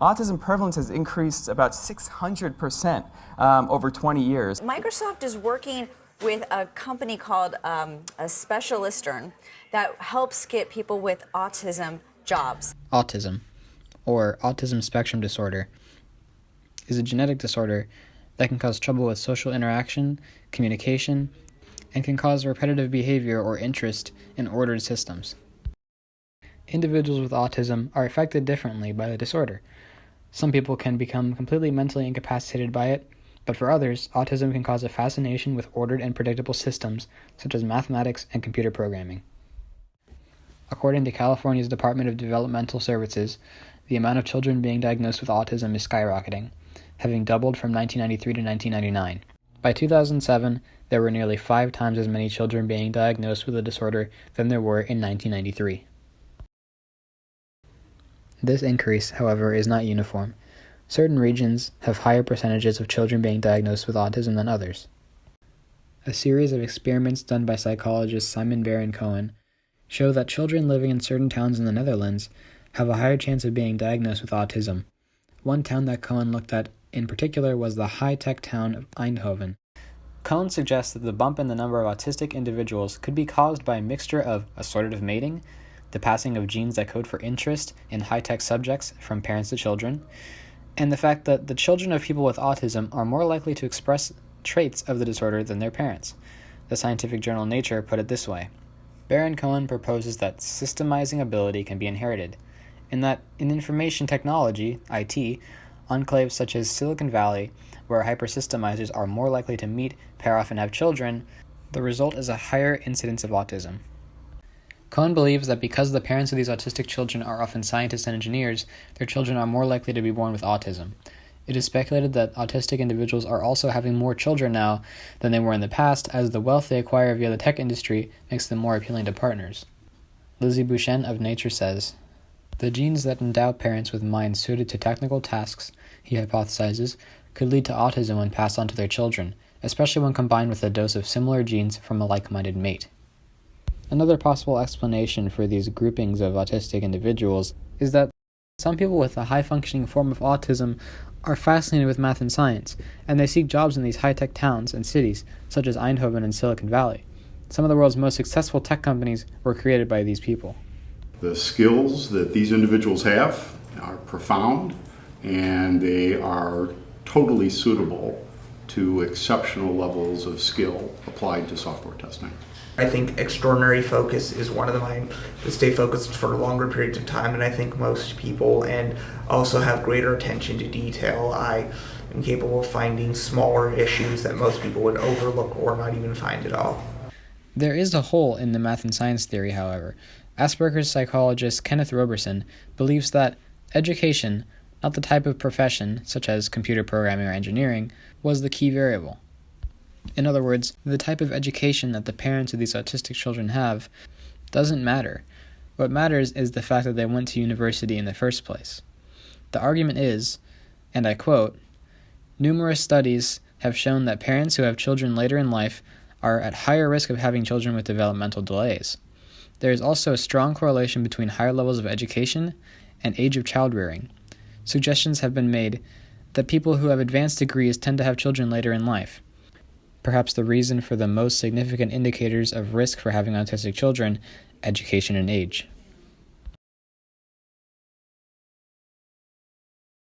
autism prevalence has increased about 600% over 20 years. Microsoft is working with a company called a Specialistern that helps get people with autism jobs. Autism, or autism spectrum disorder, is a genetic disorder that can cause trouble with social interaction, communication, and can cause repetitive behavior or interest in ordered systems. Individuals with autism are affected differently by the disorder. Some people can become completely mentally incapacitated by it, but for others, autism can cause a fascination with ordered and predictable systems, such as mathematics and computer programming. According to California's Department of Developmental Services, the amount of children being diagnosed with autism is skyrocketing, having doubled from 1993 to 1999. By 2007, there were nearly 5 times as many children being diagnosed with the disorder than there were in 1993. This increase, however, is not uniform. Certain regions have higher percentages of children being diagnosed with autism than others. A series of experiments done by psychologists Simon Baron-Cohen show that children living in certain towns in the Netherlands have a higher chance of being diagnosed with autism. One town that Cohen looked at in particular was the high-tech town of Eindhoven. Cohen suggests that the bump in the number of autistic individuals could be caused by a mixture of assortative mating, the passing of genes that code for interest in high-tech subjects from parents to children, and the fact that the children of people with autism are more likely to express traits of the disorder than their parents. The scientific journal Nature put it this way: Baron-Cohen proposes that systemizing ability can be inherited, and that in information technology, IT, enclaves such as Silicon Valley, where hypersystemizers are more likely to meet, pair off, and have children, the result is a higher incidence of autism. Cohen believes that because the parents of these autistic children are often scientists and engineers, their children are more likely to be born with autism. It is speculated that autistic individuals are also having more children now than they were in the past, as the wealth they acquire via the tech industry makes them more appealing to partners. Lizzie Bouchen of Nature says, "The genes that endow parents with minds suited to technical tasks, he hypothesizes, could lead to autism when passed on to their children, especially when combined with a dose of similar genes from a like-minded mate." Another possible explanation for these groupings of autistic individuals is that some people with a high-functioning form of autism are fascinated with math and science, and they seek jobs in these high-tech towns and cities, such as Eindhoven and Silicon Valley. Some of the world's most successful tech companies were created by these people. The skills that these individuals have are profound, and they are totally suitable to exceptional levels of skill applied to software testing. I think extraordinary focus is one of them. I stay focused for longer periods of time than I think most people, and also have greater attention to detail. I am capable of finding smaller issues that most people would overlook or not even find at all. There is a hole in the math and science theory, however. Asperger's psychologist Kenneth Roberson believes that education, not the type of profession, such as computer programming or engineering, was the key variable. In other words, the type of education that the parents of these autistic children have doesn't matter. What matters is the fact that they went to university in the first place. The argument is, and I quote, "Numerous studies have shown that parents who have children later in life are at higher risk of having children with developmental delays. There is also a strong correlation between higher levels of education and age of childrearing. Suggestions have been made that people who have advanced degrees tend to have children later in life. Perhaps the reason for the most significant indicators of risk for having autistic children, education and age."